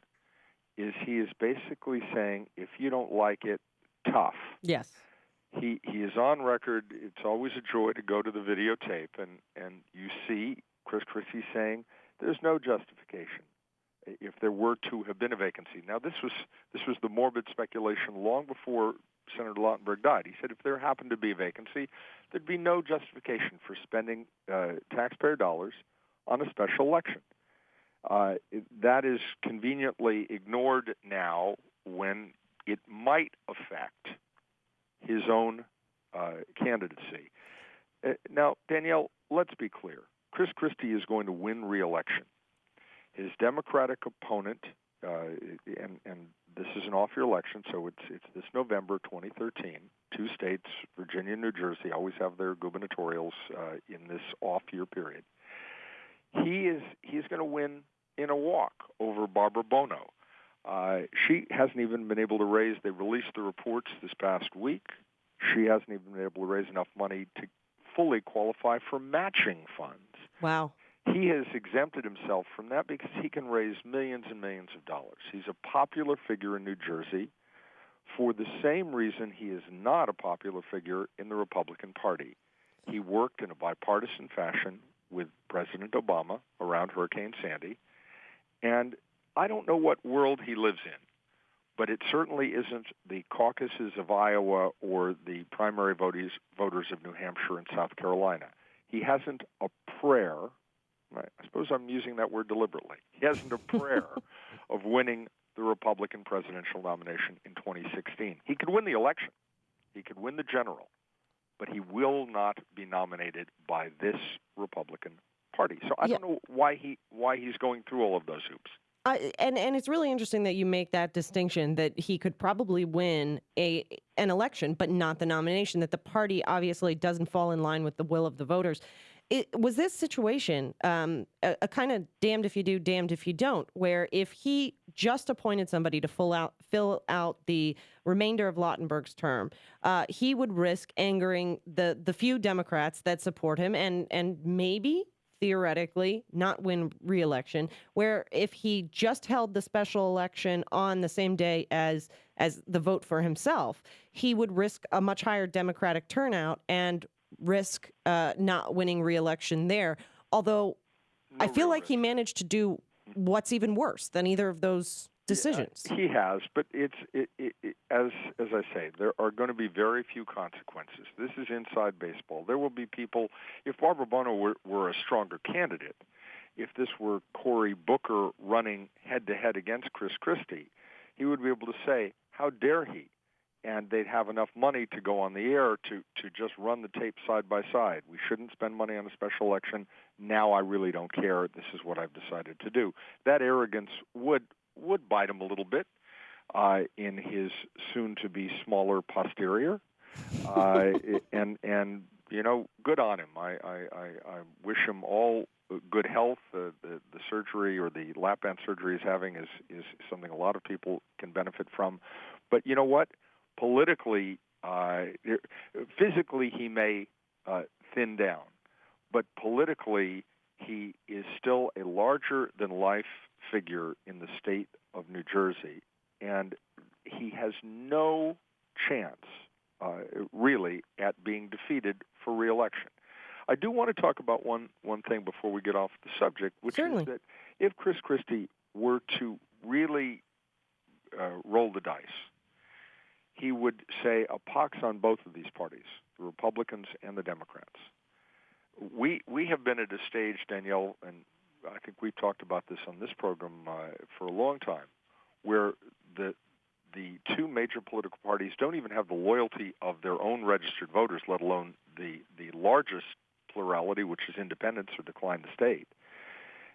is he is basically saying, if you don't like it, tough. Yes. He is on record. It's always a joy to go to the videotape, and you see Chris Christie saying there's no justification if there were to have been a vacancy. Now, this was the morbid speculation long before Senator Lautenberg died. He said if there happened to be a vacancy, there'd be no justification for spending taxpayer dollars on a special election. That is conveniently ignored now when it might affect his own candidacy. Now, Danielle, let's be clear. Chris Christie is going to win re-election. His Democratic opponent, and this is an off-year election, so it's this November 2013. 2 states, Virginia and New Jersey, always have their gubernatorials in this off-year period. He's going to win in a walk over Barbara Bono. She hasn't even been able to raise. They released the reports this past week. She hasn't even been able to raise enough money to fully qualify for matching funds. Wow. He has exempted himself from that because he can raise millions and millions of dollars. He's a popular figure in New Jersey for the same reason he is not a popular figure in the Republican Party. He worked in a bipartisan fashion with President Obama around Hurricane Sandy, and I don't know what world he lives in, but it certainly isn't the caucuses of Iowa or the primary voters of New Hampshire and South Carolina. He hasn't a prayer. I suppose I'm using that word deliberately. He hasn't a prayer of winning the Republican presidential nomination in 2016. He could win the election. He could win the general. But he will not be nominated by this Republican Party. So I don't know why he's going through all of those hoops. And it's really interesting that you make that distinction, that he could probably win an election, but not the nomination, that the party obviously doesn't fall in line with the will of the voters. Was this situation a kind of damned if you do, damned if you don't, where if he just appointed somebody to fill out the remainder of Lautenberg's term, he would risk angering the few Democrats that support him and maybe theoretically not win re-election, where if he just held the special election on the same day as the vote for himself, he would risk a much higher Democratic turnout and risk not winning re-election there. Although I feel like he managed to do what's even worse than either of those decisions. He has, but as I say, there are going to be very few consequences. This is inside baseball. There will be people, if Barbara Bono were a stronger candidate, if this were Cory Booker running head-to-head against Chris Christie, he would be able to say, how dare he? And they'd have enough money to go on the air to just run the tape side by side. We shouldn't spend money on a special election. Now I really don't care. This is what I've decided to do. That arrogance would bite him a little bit in his soon-to-be smaller posterior. And you know, good on him. I wish him all good health. The surgery or the lap band surgery he's having is something a lot of people can benefit from. But you know what? Politically, physically, he may thinned down. But politically, he is still a larger-than-life figure in the state of New Jersey, and he has no chance, really, at being defeated for re-election. I do want to talk about one thing before we get off the subject, which Certainly. is that if Chris Christie were to really roll the dice, he would say a pox on both of these parties, the Republicans and the Democrats. We have been at a stage, Danielle, and I think we've talked about this on this program for a long time, where the two major political parties don't even have the loyalty of their own registered voters, let alone the largest plurality, which is independents or decline the state.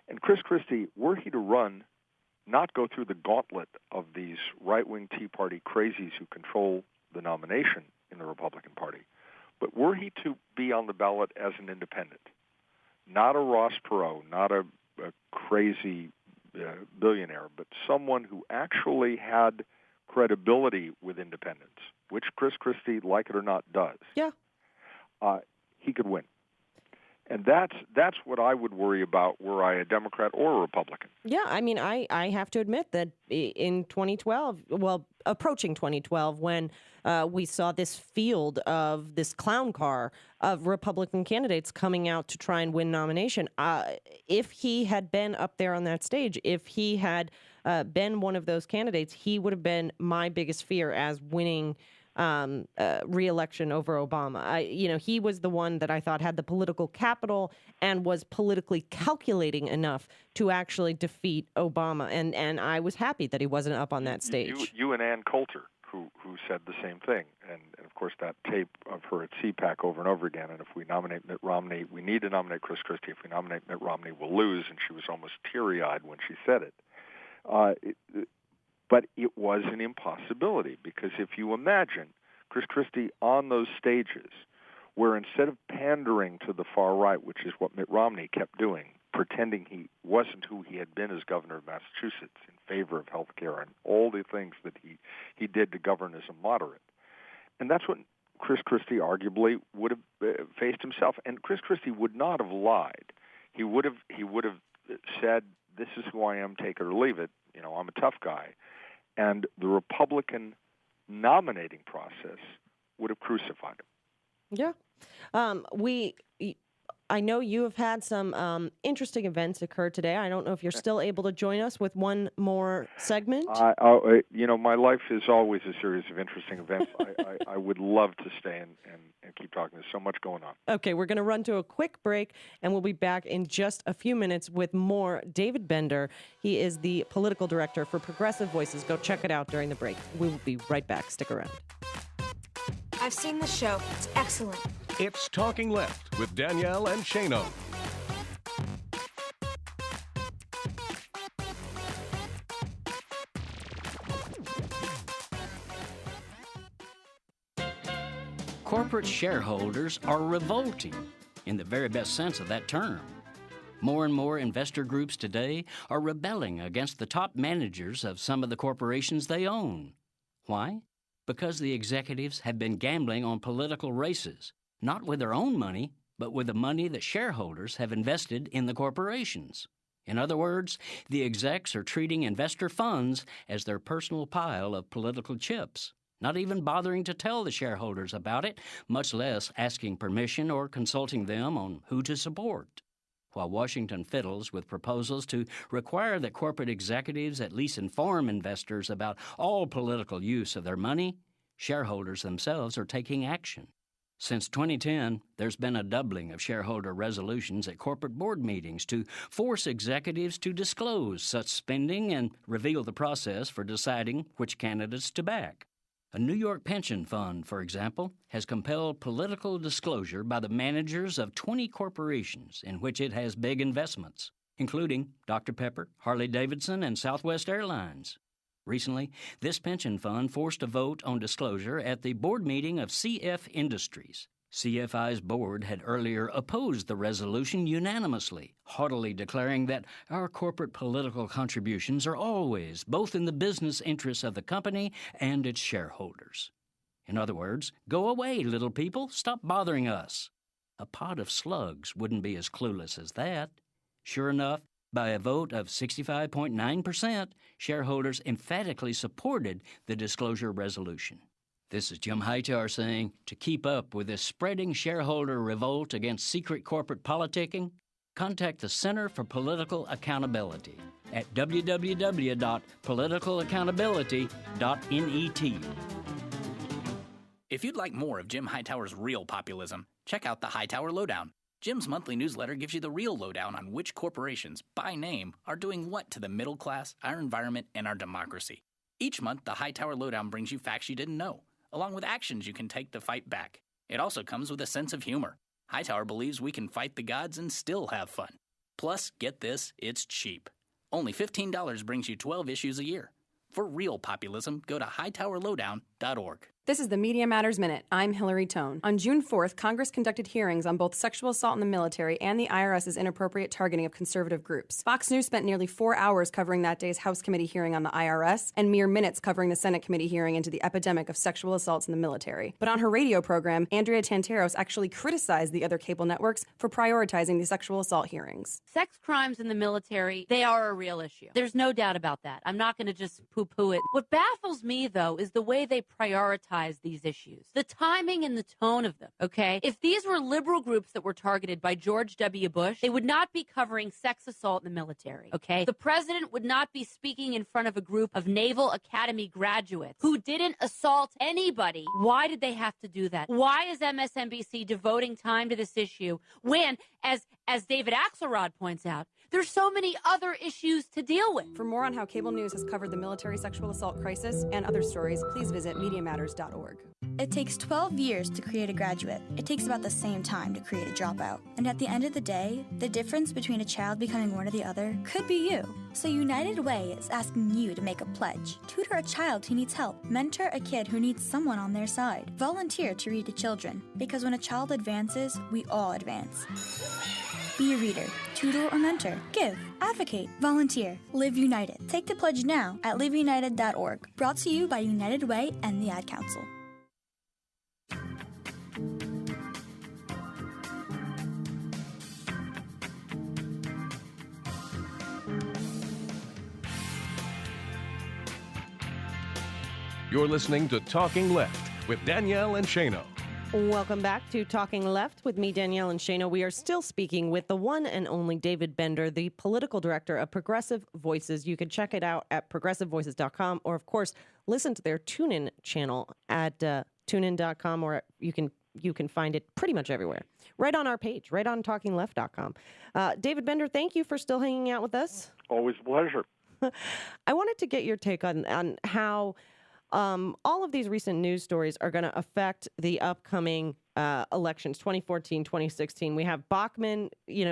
And Chris Christie, were he to run, not go through the gauntlet of these right-wing Tea Party crazies who control the nomination in the Republican Party, but were he to be on the ballot as an independent, not a Ross Perot, not a crazy billionaire, but someone who actually had credibility with independents, which Chris Christie, like it or not, does. Yeah. He could win. And that's what I would worry about were I a Democrat or a Republican. Yeah, I mean, I have to admit that in 2012, well, approaching 2012, when we saw this field of this clown car of Republican candidates coming out to try and win nomination, if he had been up there on that stage, if he had been one of those candidates, he would have been my biggest fear as winning re-election over Obama. He was the one that I thought had the political capital and was politically calculating enough to actually defeat Obama. And I was happy that he wasn't up on that stage. You and Ann Coulter, who said the same thing. And of course, that tape of her at CPAC over and over again. And if we nominate Mitt Romney, we need to nominate Chris Christie. If we nominate Mitt Romney, we'll lose. And she was almost teary-eyed when she said it. But it was an impossibility, because if you imagine Chris Christie on those stages where instead of pandering to the far right, which is what Mitt Romney kept doing, pretending he wasn't who he had been as governor of Massachusetts in favor of health care and all the things that he did to govern as a moderate. And that's what Chris Christie arguably would have faced himself. And Chris Christie would not have lied. He would have said, this is who I am, take it or leave it. I'm a tough guy. And the Republican nominating process would have crucified him. Yeah. I know you have had some interesting events occur today. I don't know if you're still able to join us with one more segment. My life is always a series of interesting events. I would love to stay and keep talking. There's so much going on. Okay, we're going to run to a quick break, and we'll be back in just a few minutes with more David Bender. He is the political director for Progressive Voices. Go check it out during the break. We will be right back. Stick around. I've seen the show. It's excellent. It's Talking Left with Danielle and Shano. Corporate shareholders are revolting in the very best sense of that term. More and more investor groups today are rebelling against the top managers of some of the corporations they own. Why? Because the executives have been gambling on political races, not with their own money, but with the money that shareholders have invested in the corporations. In other words, the execs are treating investor funds as their personal pile of political chips, not even bothering to tell the shareholders about it, much less asking permission or consulting them on who to support. While Washington fiddles with proposals to require that corporate executives at least inform investors about all political use of their money, shareholders themselves are taking action. Since 2010, there's been a doubling of shareholder resolutions at corporate board meetings to force executives to disclose such spending and reveal the process for deciding which candidates to back. A New York pension fund, for example, has compelled political disclosure by the managers of 20 corporations in which it has big investments, including Dr. Pepper, Harley-Davidson, and Southwest Airlines. Recently, this pension fund forced a vote on disclosure at the board meeting of CF Industries. CFI's board had earlier opposed the resolution unanimously, haughtily declaring that our corporate political contributions are always both in the business interests of the company and its shareholders. In other words, go away, little people. Stop bothering us. A pot of slugs wouldn't be as clueless as that. Sure enough, by a vote of 65.9%, shareholders emphatically supported the disclosure resolution. This is Jim Hightower saying, to keep up with this spreading shareholder revolt against secret corporate politicking, contact the Center for Political Accountability at www.politicalaccountability.net. If you'd like more of Jim Hightower's real populism, check out the Hightower Lowdown. Jim's monthly newsletter gives you the real lowdown on which corporations, by name, are doing what to the middle class, our environment, and our democracy. Each month, the Hightower Lowdown brings you facts you didn't know, along with actions you can take to fight back. It also comes with a sense of humor. Hightower believes we can fight the gods and still have fun. Plus, get this, it's cheap. Only $15 brings you 12 issues a year. For real populism, go to hightowerlowdown.org. This is the Media Matters Minute. I'm Hillary Tone. On June 4th, Congress conducted hearings on both sexual assault in the military and the IRS's inappropriate targeting of conservative groups. Fox News spent nearly 4 hours covering that day's House committee hearing on the IRS and mere minutes covering the Senate committee hearing into the epidemic of sexual assaults in the military. But on her radio program, Andrea Tanteros actually criticized the other cable networks for prioritizing the sexual assault hearings. Sex crimes in the military, they are a real issue. There's no doubt about that. I'm not going to just poo-poo it. What baffles me, though, is the way they prioritize these issues. The timing and the tone of them, okay? If these were liberal groups that were targeted by George W. Bush, they would not be covering sex assault in the military, okay? The president would not be speaking in front of a group of Naval Academy graduates who didn't assault anybody. Why did they have to do that? Why is MSNBC devoting time to this issue when, as David Axelrod points out, there's so many other issues to deal with? For more on how cable news has covered the military sexual assault crisis and other stories, please visit MediaMatters.org. It takes 12 years to create a graduate. It takes about the same time to create a dropout. And at the end of the day, the difference between a child becoming one or the other could be you. So United Way is asking you to make a pledge. Tutor a child who needs help. Mentor a kid who needs someone on their side. Volunteer to read to children. Because when a child advances, we all advance. Be a reader, tutor or mentor, give, advocate, volunteer, live united. Take the pledge now at liveunited.org. Brought to you by United Way and the Ad Council. You're listening to Talking Left with Danielle and Shano. Welcome back to Talking Left with me, Danielle and Shana. We are still speaking with the one and only David Bender, the political director of Progressive Voices. You can check it out at progressivevoices.com, or, of course, listen to their TuneIn channel at tunein.com, or you can find it pretty much everywhere. Right on our page, right on talkingleft.com. David Bender, thank you for still hanging out with us. Always a pleasure. I wanted to get your take on how all of these recent news stories are going to affect the upcoming elections, 2014, 2016. We have Bachmann,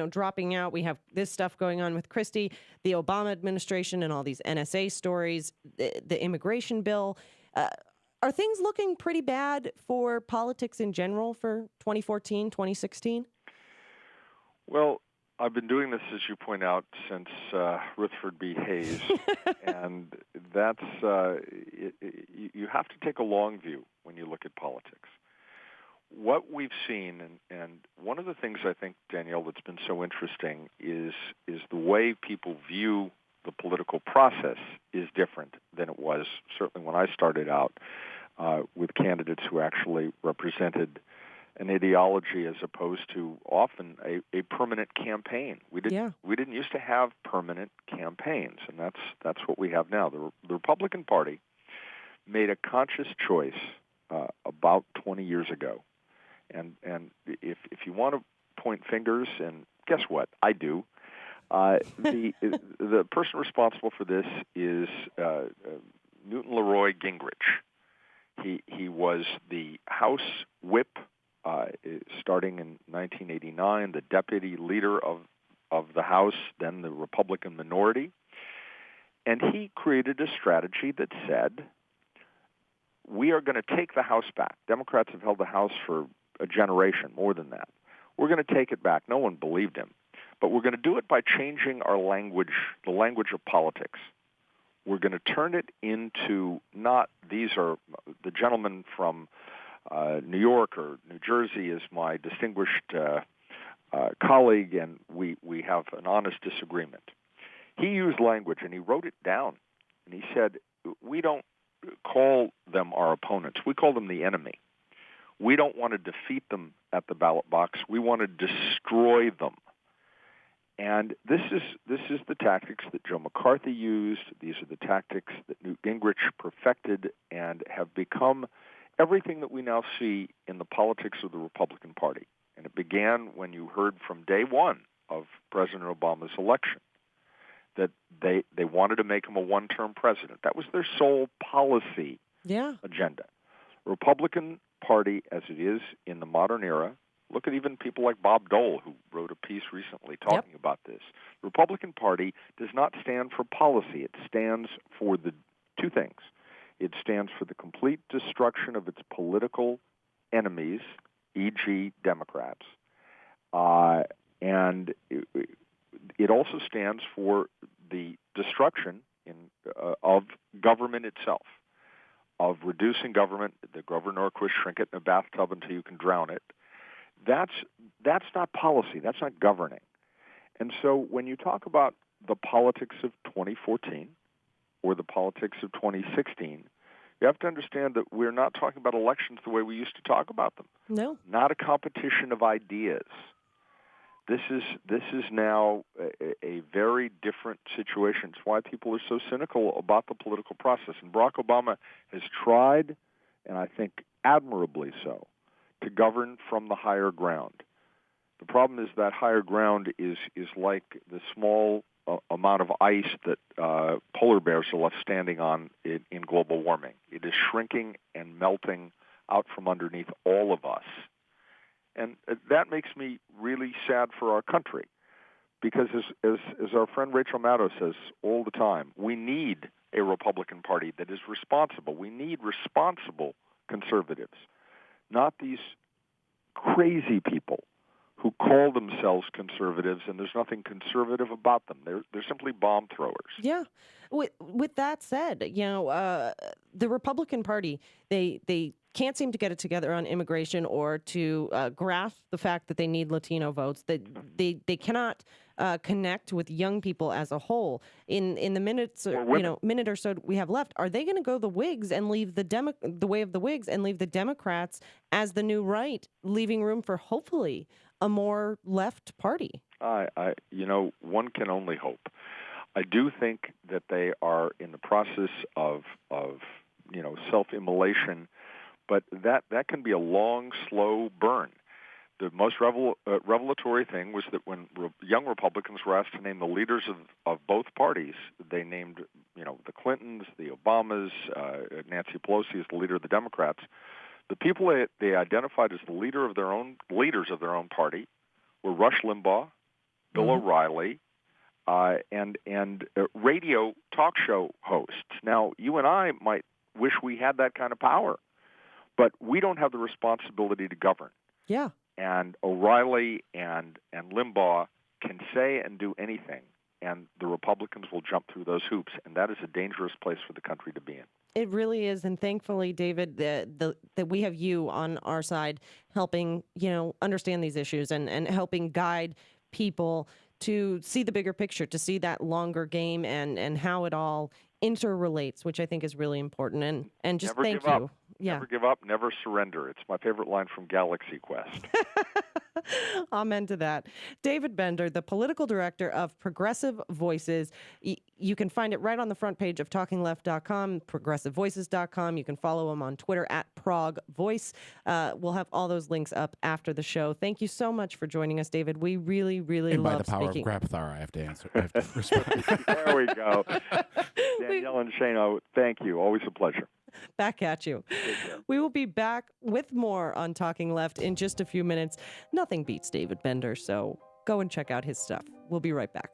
dropping out. We have this stuff going on with Christie, the Obama administration, and all these NSA stories, the immigration bill. Are things looking pretty bad for politics in general for 2014, 2016? Well, I've been doing this, as you point out, since Rutherford B. Hayes, and that's you have to take a long view when you look at politics. What we've seen, and one of the things I think, Danielle, that's been so interesting is the way people view the political process is different than it was certainly when I started out with candidates who actually represented an ideology as opposed to often a permanent campaign. We didn't used to have permanent campaigns, and that's what we have now. The Republican Party made a conscious choice about 20 years ago, and if you want to point fingers, and guess what, I do. The person responsible for this is Newton Leroy Gingrich. He was the House Whip starting in 1989, the deputy leader of the House, then the Republican minority. And he created a strategy that said, we are going to take the House back. Democrats have held the House for a generation, more than that. We're going to take it back. No one believed him. But we're going to do it by changing our language, the language of politics. We're going to turn it into not, these are the gentleman from New York or New Jersey is my distinguished colleague, and we have an honest disagreement. He used language, and he wrote it down, and he said, we don't call them our opponents. We call them the enemy. We don't want to defeat them at the ballot box. We want to destroy them. And this is the tactics that Joe McCarthy used. These are the tactics that Newt Gingrich perfected and have become everything that we now see in the politics of the Republican Party. And it began when you heard from day one of President Obama's election that they wanted to make him a one-term president. That was their sole policy agenda. Republican Party, as it is in the modern era, look at even people like Bob Dole, who wrote a piece recently talking about this. The Republican Party does not stand for policy. It stands for the two things. It stands for the complete destruction of its political enemies, e.g. Democrats, and it also stands for the destruction of government itself, of reducing government. The governor could shrink it in a bathtub until you can drown it. That's not policy. That's not governing. And so when you talk about the politics of 2014 or the politics of 2016, you have to understand that we're not talking about elections the way we used to talk about them. No. Not a competition of ideas. This is now a very different situation. It's why people are so cynical about the political process. And Barack Obama has tried, and I think admirably so, to govern from the higher ground. The problem is that higher ground is like the small amount of ice that polar bears are left standing on in global warming. It is shrinking and melting out from underneath all of us. And that makes me really sad for our country, because as our friend Rachel Maddow says all the time, we need a Republican Party that is responsible. We need responsible conservatives, not these crazy people who call themselves conservatives, and there's nothing conservative about them. They're simply bomb throwers. Yeah. With that said, the Republican Party, they can't seem to get it together on immigration or to grasp the fact that they need Latino votes. That they cannot connect with young people as a whole. In the minute or so we have left, are they going to go the Whigs and leave the way of the Whigs and leave the Democrats as the new right, leaving room for hopefully a more left party? One can only hope. I do think that they are in the process of self-immolation, but that can be a long, slow burn. The most revelatory thing was that when young Republicans were asked to name the leaders of both parties, they named the Clintons, the Obamas, Nancy Pelosi as the leader of the Democrats. The people they identified as the leaders of their own party were Rush Limbaugh, Bill O'Reilly, and radio talk show hosts. Now, you and I might wish we had that kind of power, but we don't have the responsibility to govern. Yeah. And O'Reilly and Limbaugh can say and do anything, and the Republicans will jump through those hoops, and that is a dangerous place for the country to be in. It really is, and thankfully, David, that we have you on our side helping, understand these issues and helping guide people to see the bigger picture, to see that longer game and how it all interrelates, which I think is really important. And just never thank give you. Up. Yeah. Never give up, never surrender. It's my favorite line from Galaxy Quest. Amen to that. David Bender, the political director of Progressive Voices. You can find it right on the front page of TalkingLeft.com, ProgressiveVoices.com. You can follow him on Twitter at ProgVoice. We'll have all those links up after the show. Thank you so much for joining us, David. We really, really and love by the power speaking. of Grapthar, I have to answer. I have to respond. There we go. Danielle and Shano, thank you. Always a pleasure. Back at you. We will be back with more on Talking Left in just a few minutes. Nothing beats David Bender, so go and check out his stuff. We'll be right back.